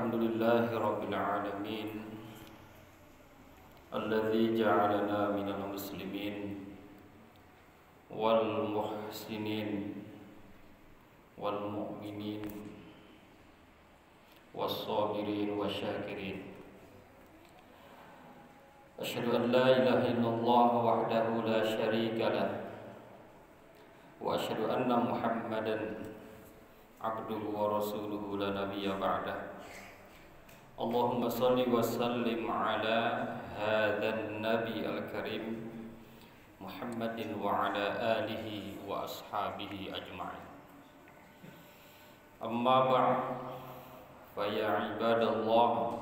Alhamdulillahi Rabbil Alamin Alladzi ja'alana minal muslimin wal muhsinin wal mu'minin was sabirin wasyakirin. Asyhadu an la ilaha illallah wahdahu la syarika lah wa asyhadu anna Muhammadan abduhu wa rasuluhu la nabiyya ba'dah. Allahumma salli wa sallim ala hadzal nabi al-karim Muhammadin wa ala alihi wa ashabihi ajma'in. Amma ba'd, fa ya ibadallah,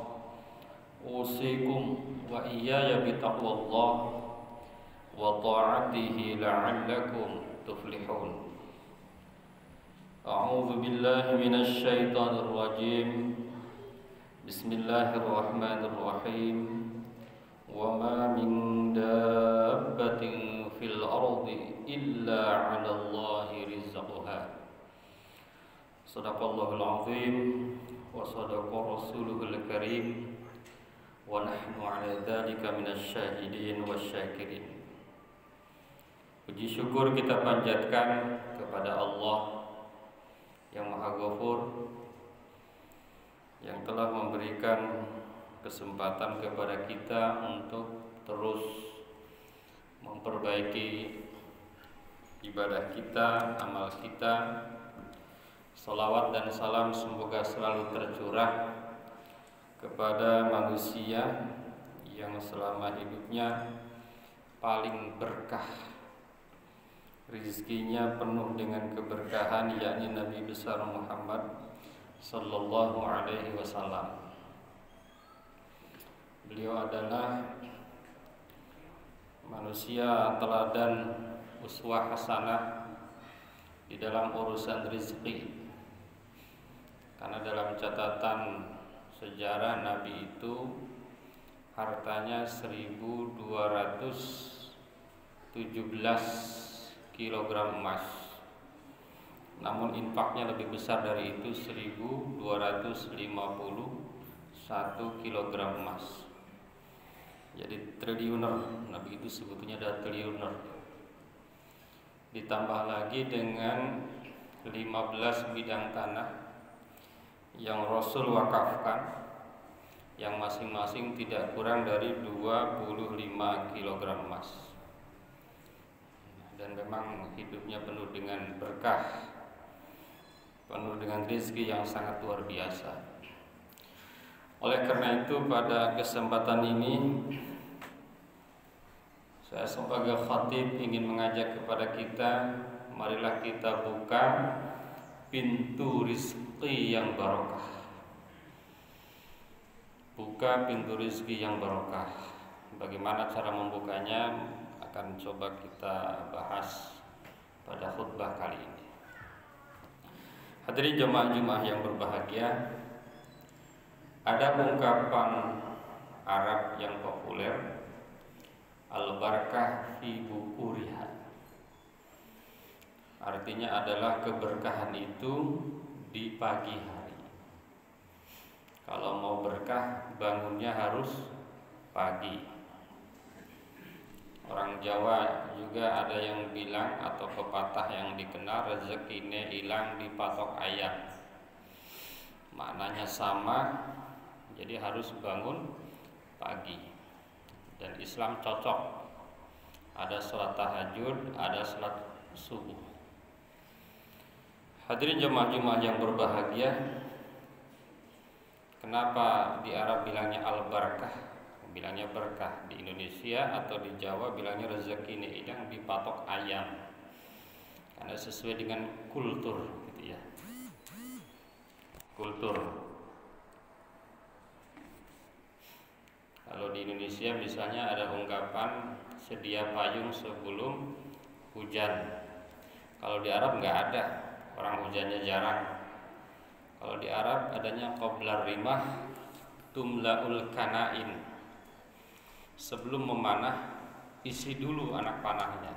usikum wa iyaya bi taqwallah wa ta'atihi la'allakum tuflihun. A'udzu billahi minasy syaithanir rajim. Bismillahirrahmanirrahim. Wa ma min dabbatin fil ardi illa 'ala Allahi rizquha. Shadaqallahul azim wa shadaqa rasuluhul karim wa nahnu 'ala dzalika minasy syahidin wasyakirin. Puji syukur kita panjatkan kepada Allah yang Maha Ghafur, yang telah memberikan kesempatan kepada kita untuk terus memperbaiki ibadah kita, amal kita. Salawat dan salam semoga selalu tercurah kepada manusia yang selama hidupnya paling berkah, rizkinya penuh dengan keberkahan, yakni Nabi besar Muhammad sallallahu alaihi wasallam. Beliau adalah manusia teladan, uswah hasanah di dalam urusan rezeki. Karena dalam catatan sejarah Nabi itu hartanya 1217 kilogram emas. Namun infaknya lebih besar dari itu, 1251 kilogram emas. Jadi triliuner, Nabi itu sebetulnya adalah triliuner. Ditambah lagi dengan 15 bidang tanah yang Rasul wakafkan, yang masing-masing tidak kurang dari 25 kilogram emas. Dan memang hidupnya penuh dengan berkah, penuh dengan rezeki yang sangat luar biasa. Oleh karena itu pada kesempatan ini saya sebagai khatib ingin mengajak kepada kita, marilah kita buka pintu rezeki yang barokah. Buka pintu rezeki yang barokah. Bagaimana cara membukanya akan coba kita bahas pada khutbah kali ini. Hadirin jemaah Jumat yang berbahagia, ada ungkapan Arab yang populer, al-barakah fi bukuriha. Artinya adalah keberkahan itu di pagi hari. Kalau mau berkah, bangunnya harus pagi. Orang Jawa juga ada yang bilang, atau pepatah yang dikenal, rezekine hilang dipatok ayam. Maknanya sama, jadi harus bangun pagi. Dan Islam cocok, ada sholat tahajud, ada sholat subuh. Hadirin jemaah yang berbahagia, kenapa di Arab bilangnya al-barakah, bilangnya berkah? Di Indonesia atau di Jawa bilangnya rezeki ini hilang dipatok ayam, karena sesuai dengan kultur gitu ya, kultur. Kalau di Indonesia misalnya ada ungkapan sedia payung sebelum hujan. Kalau di Arab nggak ada, orang hujannya jarang. Kalau di Arab adanya qoblar rimah tumlaul kanain. Sebelum memanah isi dulu anak panahnya.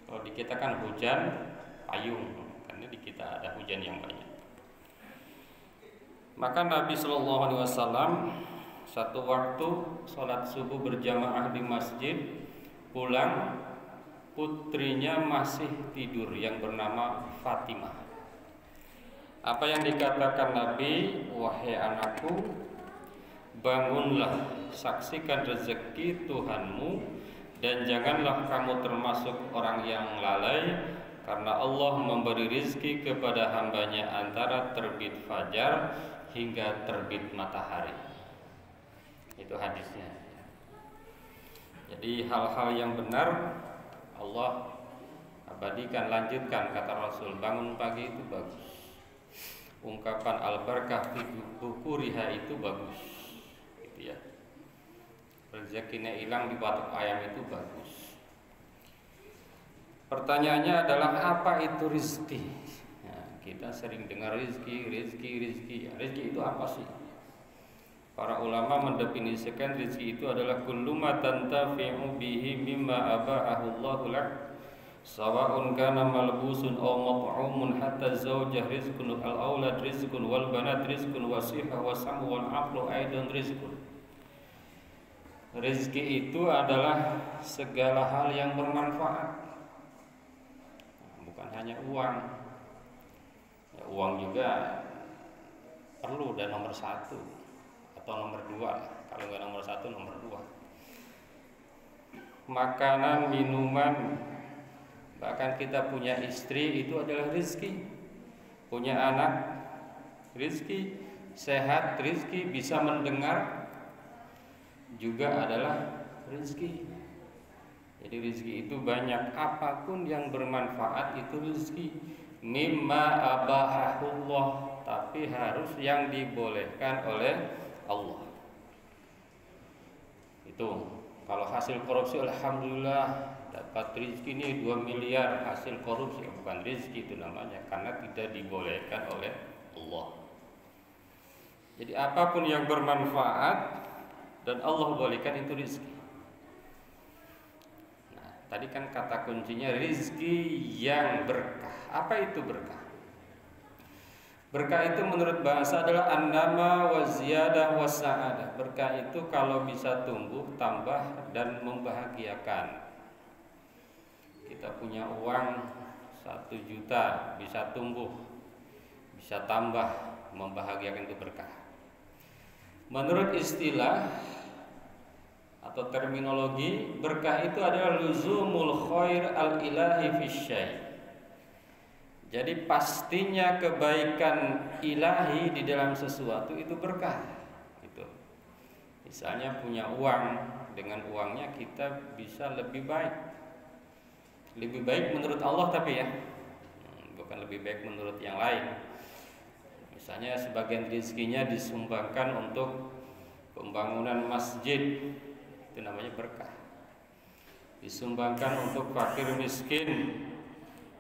Kalau di kita kan hujan payung, karena di kita ada hujan yang banyak. Maka Nabi Shallallahu Alaihi Wasallam satu waktu sholat subuh berjamaah di masjid, pulang putrinya masih tidur yang bernama Fatimah. Apa yang dikatakan Nabi, wahai anakku, bangunlah, saksikan rezeki Tuhanmu, dan janganlah kamu termasuk orang yang lalai, karena Allah memberi rizki kepada hambanya antara terbit fajar hingga terbit matahari. Itu hadisnya. Jadi hal-hal yang benar Allah abadikan, lanjutkan. Kata Rasul, bangun pagi itu bagus. Ungkapan al-barakah fi bukuriha itu bagus. Gitu ya. Rezekinya hilang di batok ayam itu bagus. Pertanyaannya adalah apa itu rizki? Nah, kita sering dengar rizki. Rizki itu apa sih? Para ulama mendefinisikan rizki itu adalah kullu ma tantafi'u bihi mimma aba'ahu Allahu lak, sawa'un kana malbusun aw mat'umun, hatta zawjah rizqun, al-aulad rizqun, wal banat rizqun, wasihah wasamu wal aqlu aidan rizqun. Rizki itu adalah segala hal yang bermanfaat, bukan hanya uang. Ya, uang juga perlu dan nomor satu atau nomor dua. Kalau nggak nomor satu, nomor dua. Makanan, minuman, bahkan kita punya istri itu adalah rizki. Punya anak, rizki. Sehat, rizki. Bisa mendengar juga adalah rizki. Jadi rizki itu banyak. Apapun yang bermanfaat itu rizki. Mimma abahahullah, tapi harus yang dibolehkan oleh Allah. Itu kalau hasil korupsi, alhamdulillah dapat rizki ini 2 miliar hasil korupsi. Bukan rizki itu namanya, karena tidak dibolehkan oleh Allah. Jadi apapun yang bermanfaat dan Allah bolehkan itu rizki. Nah, tadi kan kata kuncinya rizki yang berkah. Apa itu berkah? Berkah itu menurut bahasa adalah an-nama wa ziyadah wa sa'adah. Berkah itu kalau bisa tumbuh, tambah, dan membahagiakan. Kita punya uang 1 juta, bisa tumbuh, bisa tambah, membahagiakan, itu berkah. Menurut istilah atau terminologi, berkah itu adalah luzumul khair al-ilahi fi syai'. Jadi pastinya kebaikan ilahi di dalam sesuatu itu berkah. Gitu. Misalnya punya uang, dengan uangnya kita bisa lebih baik. Lebih baik menurut Allah tapi ya, bukan lebih baik menurut yang lain. Misalnya sebagian rezekinya disumbangkan untuk pembangunan masjid, itu namanya berkah. Disumbangkan untuk fakir miskin,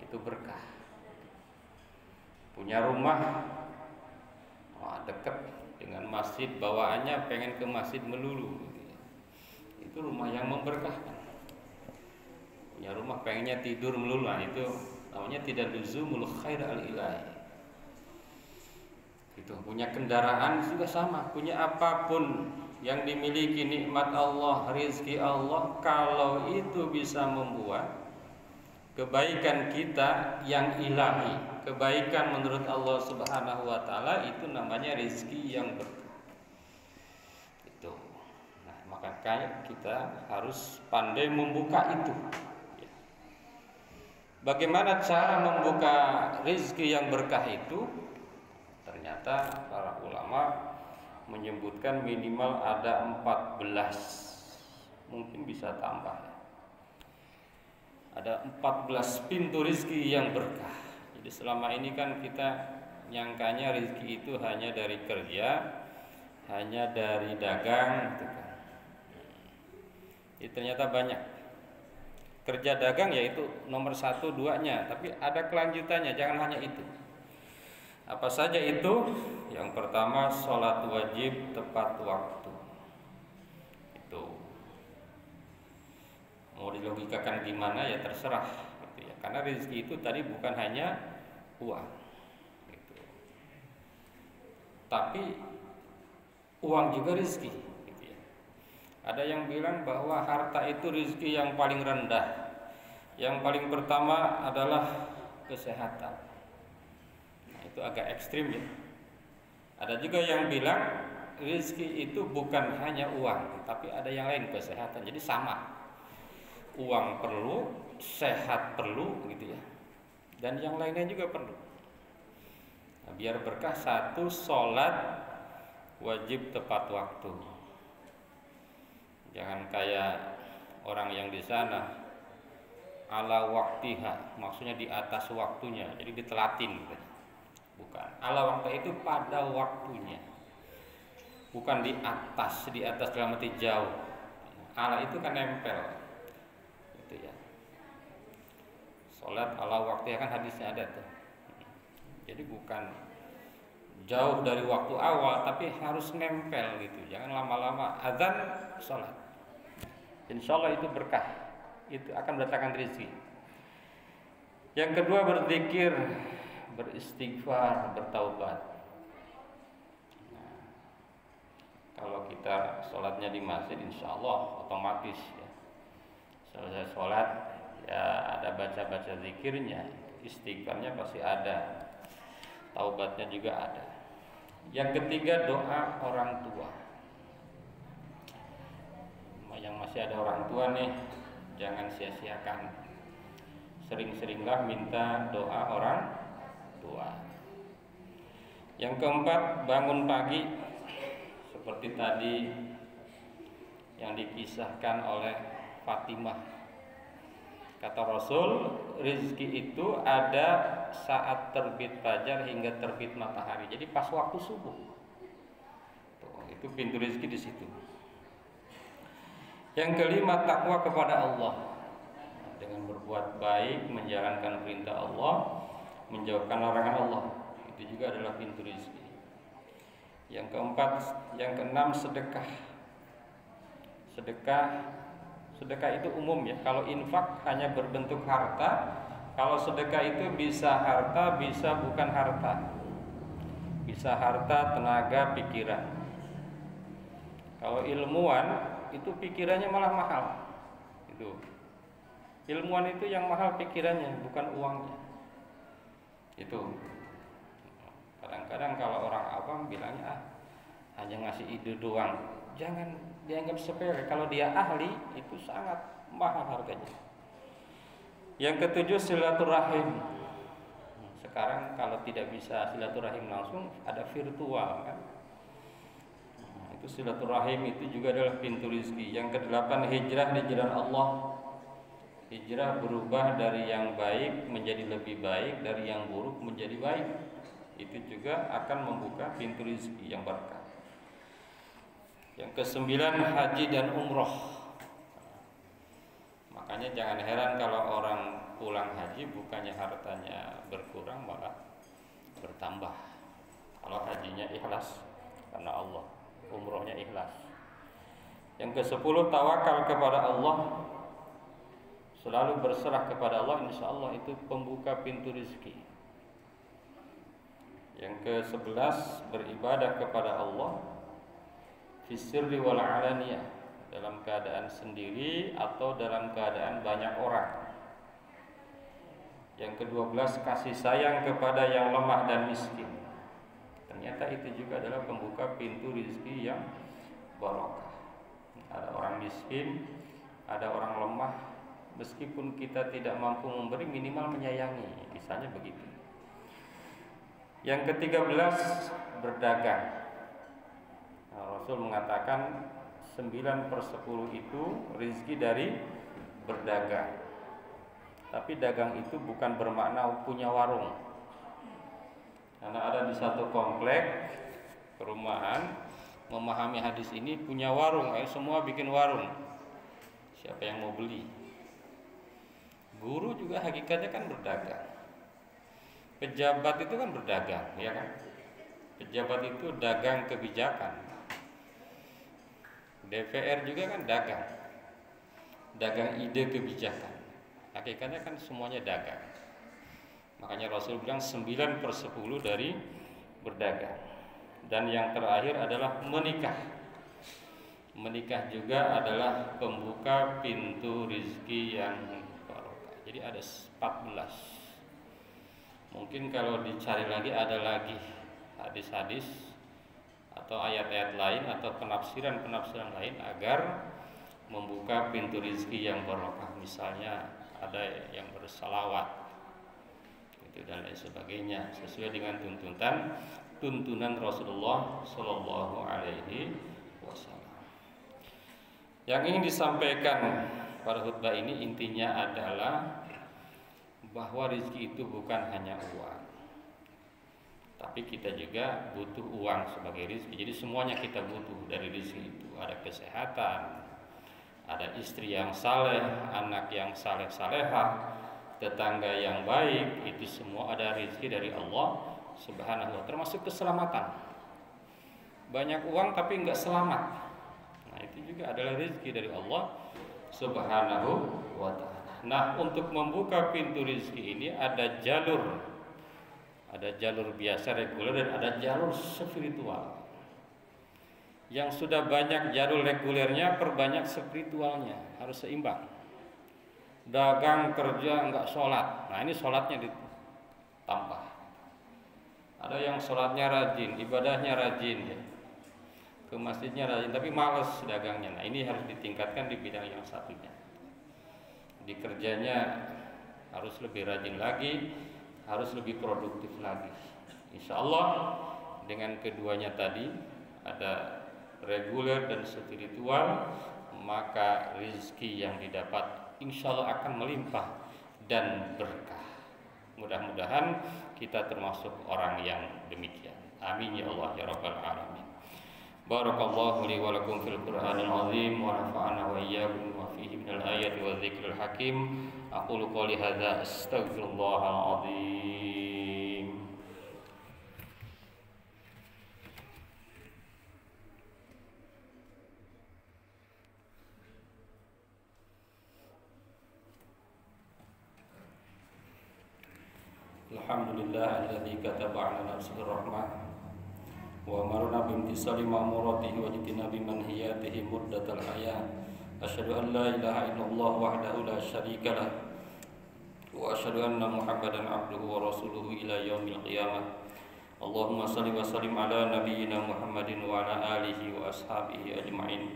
itu berkah. Punya rumah dekat dengan masjid, bawaannya pengen ke masjid melulu, itu rumah yang memberkahkan. Punya rumah pengennya tidur melulu, itu namanya tidak luzumul khair al-ilahi. Itu punya kendaraan juga sama, punya apapun yang dimiliki nikmat Allah, rizki Allah, kalau itu bisa membuat kebaikan kita yang ilahi, kebaikan menurut Allah Subhanahu wa taala, itu namanya rezeki yang berkah. Itu. Nah, maka kita harus pandai membuka itu. Bagaimana cara membuka rezeki yang berkah itu? Ternyata para ulama menyebutkan minimal ada 14, mungkin bisa tambah. Ada 14 pintu rizki yang berkah. Jadi selama ini kan kita nyangkanya rizki itu hanya dari kerja, hanya dari dagang, gitu kan. Itu ternyata banyak. Kerja dagang yaitu nomor 1, 2-nya, tapi ada kelanjutannya, jangan hanya itu. Apa saja itu? Yang pertama, sholat wajib tepat waktu. Itu. Mau dilogikakan gimana ya terserah, gitu ya. Karena rezeki itu tadi bukan hanya uang. Gitu. tapi uang juga rezeki, gitu ya. Ada yang bilang bahwa harta itu rezeki yang paling rendah. Yang paling pertama adalah kesehatan. Nah, itu agak ekstrim ya. Ada juga yang bilang rezeki itu bukan hanya uang, tapi ada yang lain, kesehatan. Jadi sama. Uang perlu, sehat perlu, gitu ya. Dan yang lainnya juga perlu. Nah, biar berkah, satu, sholat wajib tepat waktu. Jangan kayak orang yang di sana ala waktiha, maksudnya di atas waktunya, jadi ditelatin gitu. Bukan. Ala waktu itu pada waktunya. Bukan di atas dalam arti jauh. Ala itu kan nempel. Gitu ya. Salat ala waktiha kan hadisnya ada tuh. Jadi bukan jauh dari waktu awal, tapi harus nempel gitu. Jangan lama-lama azan salat. Insyaallah itu berkah. Itu akan mendatangkan rezeki. Yang kedua, berzikir, beristighfar, bertaubat. Nah, kalau kita sholatnya di masjid, insya Allah otomatis ya. Selesai sholat ya ada baca-baca zikirnya, istighfarnya pasti ada, taubatnya juga ada. Yang ketiga, doa orang tua. Yang masih ada orang tua nih, jangan sia-siakan. Sering-seringlah minta doa orang tua. Yang keempat, bangun pagi seperti tadi yang dikisahkan oleh Fatimah. Kata Rasul, rezeki itu ada saat terbit fajar hingga terbit matahari. Jadi pas waktu subuh. Tuh, itu pintu rezeki di situ. Yang kelima, takwa kepada Allah. Dengan berbuat baik, menjalankan perintah Allah, menjauhkan larangan Allah. Itu juga adalah pintu rezeki. Yang keempat, yang keenam, sedekah. Sedekah itu umum ya. Kalau infak hanya berbentuk harta, kalau sedekah itu bisa harta, bisa bukan harta. Bisa harta, tenaga, pikiran. Kalau ilmuwan itu pikirannya malah mahal. Itu. Ilmuwan itu yang mahal pikirannya, bukan uangnya. Itu. Kadang-kadang kalau orang awam bilangnya hanya ngasih ide doang. Jangan dianggap sepele. Kalau dia ahli itu sangat mahal harganya. Yang ketujuh, silaturahim. Sekarang kalau tidak bisa silaturahim langsung, ada virtual kan. Itu silaturahim itu juga adalah pintu rezeki. Yang kedelapan, hijrah di jalan Allah. Hijrah berubah dari yang baik menjadi lebih baik, dari yang buruk menjadi baik. Itu juga akan membuka pintu rezeki yang berkah. Yang kesembilan, haji dan umroh. Makanya jangan heran kalau orang pulang haji bukannya hartanya berkurang, malah bertambah. Kalau hajinya ikhlas karena Allah, umrohnya ikhlas. Yang ke-10, tawakal kepada Allah. Selalu berserah kepada Allah, insya Allah itu pembuka pintu rezeki. Yang ke-11, beribadah kepada Allah fisirri wal alaniyah, dalam keadaan sendiri atau dalam keadaan banyak orang. Yang ke-12, kasih sayang kepada yang lemah dan miskin. Ternyata itu juga adalah pembuka pintu rezeki yang barokah. Ada orang miskin, ada orang lemah, meskipun kita tidak mampu memberi, minimal menyayangi, misalnya begitu. Yang ke-13, berdagang. Rasul mengatakan 9/10 itu rezeki dari berdagang. Tapi dagang itu bukan bermakna punya warung. Karena ada di satu komplek perumahan memahami hadis ini, punya warung, semua bikin warung. Siapa yang mau beli? Guru juga hakikatnya kan berdagang. Pejabat itu kan berdagang, ya kan? Pejabat itu dagang kebijakan. DPR juga kan dagang ide kebijakan. Hakikatnya kan semuanya dagang. Makanya Rasul bilang 9/10 dari berdagang. Dan yang terakhir adalah menikah. Menikah juga adalah pembuka pintu rizki yang barokah. Jadi ada 14. Mungkin kalau dicari lagi ada lagi hadis-hadis atau ayat-ayat lain atau penafsiran-penafsiran lain agar membuka pintu rizki yang barokah. Misalnya ada yang bersalawat itu dan lain sebagainya sesuai dengan tuntunan Rasulullah Shallallahu Alaihi Wasallam. Yang ingin disampaikan pada khutbah ini intinya adalah bahwa rezeki itu bukan hanya uang, tapi kita juga butuh uang sebagai rezeki. Jadi semuanya kita butuh dari rezeki itu. Ada kesehatan, ada istri yang saleh, anak yang saleh-salehah, tetangga yang baik, itu semua ada rezeki dari Allah Subhanahu wa ta'ala, termasuk keselamatan. Banyak uang tapi enggak selamat. Nah, itu juga adalah rezeki dari Allah Subhanahu wa ta'ala. Nah, untuk membuka pintu rezeki ini ada jalur. Ada jalur biasa reguler dan ada jalur spiritual. Yang sudah banyak jalur regulernya, perbanyak spiritualnya, harus seimbang. Dagang, kerja, enggak sholat. Nah, ini sholatnya ditambah. Ada yang sholatnya rajin, ibadahnya rajin ya. Ke masjidnya rajin, tapi malas dagangnya. Nah, ini harus ditingkatkan di bidang yang satunya. Di kerjanya harus lebih rajin lagi, harus lebih produktif lagi. Insya Allah dengan keduanya tadi ada reguler dan spiritual, maka rezeki yang didapat insya Allah akan melimpah dan berkah. Mudah-mudahan kita termasuk orang yang demikian. Amin ya Allah ya Rabbal Alamin. Barakallahu li wa lakum fil Qur'anil azim wa nafa'ana wa iyyakum wa fihi minal ayati wa dzikril hakim. Aqulu qouli hadza astaghfirullahal azim. Alhamdulillah alladzi kataba 'ala nafsihi rahmah wa amarna bimtisali ma'muratihi wa jitinabi manhiyatihi muddatal hayat. Asyhadu an la ilaha illallah wahdahu la syarika lah wa asyhadu anna Muhammadan abduhu wa rasuluhu ila yaumil qiyamah. Allahumma shalli wa sallim ala nabiyyina Muhammadin wa ala alihi wa ashabihi ajma'in.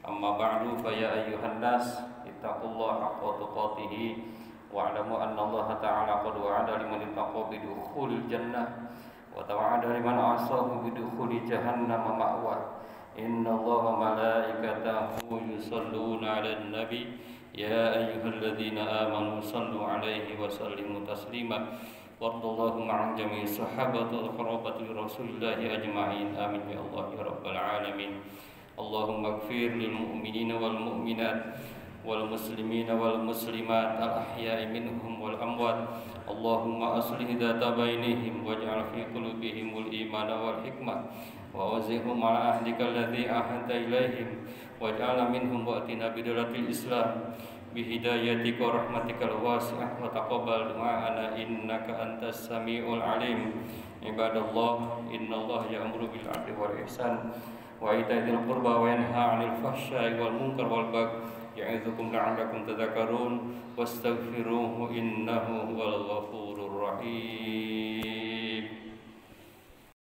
Amma ba'du, fa ya ayyuhan nas ittaqullaha haqqa tuqatih wa'lamu anna Allah ta'ala qad wa'ada liman ittaqa bidukhulil jannah wa tawa'ada liman 'asahu bidukhuli jahannam ma'wa. Inna Allaha wa malaikatahu yusalluna 'alan nabi ya ayyuhalladzina amanu sallu 'alaihi wa sallimu taslima. Warḍallahu ma'an jami'i sahabati wal qarabati rasulillahi ajma'in. Amin ya Allah ya rabbal alamin. Allahumma ighfir lil mu'minina wal mu'minat wal muslimina wal muslimat al ahya'i minhum wal amwat. Allahumma aslih dhata bainihim waj'al fi qulubihimul imana wal hikmah wa awzihum ala ahdika alladhi ahadta ilaihim waj'al minhum wa'tina bidalatil islam bihidayatika wa rahmatikal wasi'ah wa taqabbal du'ana innaka antas sami'ul alim. Ibadallah, innallaha ya'muru bil 'adli wal ihsan wa ita'i dzil qurba wa yanha 'anil fahsya'i wal munkar wal baghi ya'idzukum la'allakum tadhakkarun wastaghfiruhu innahu huwal ghafurur rahim.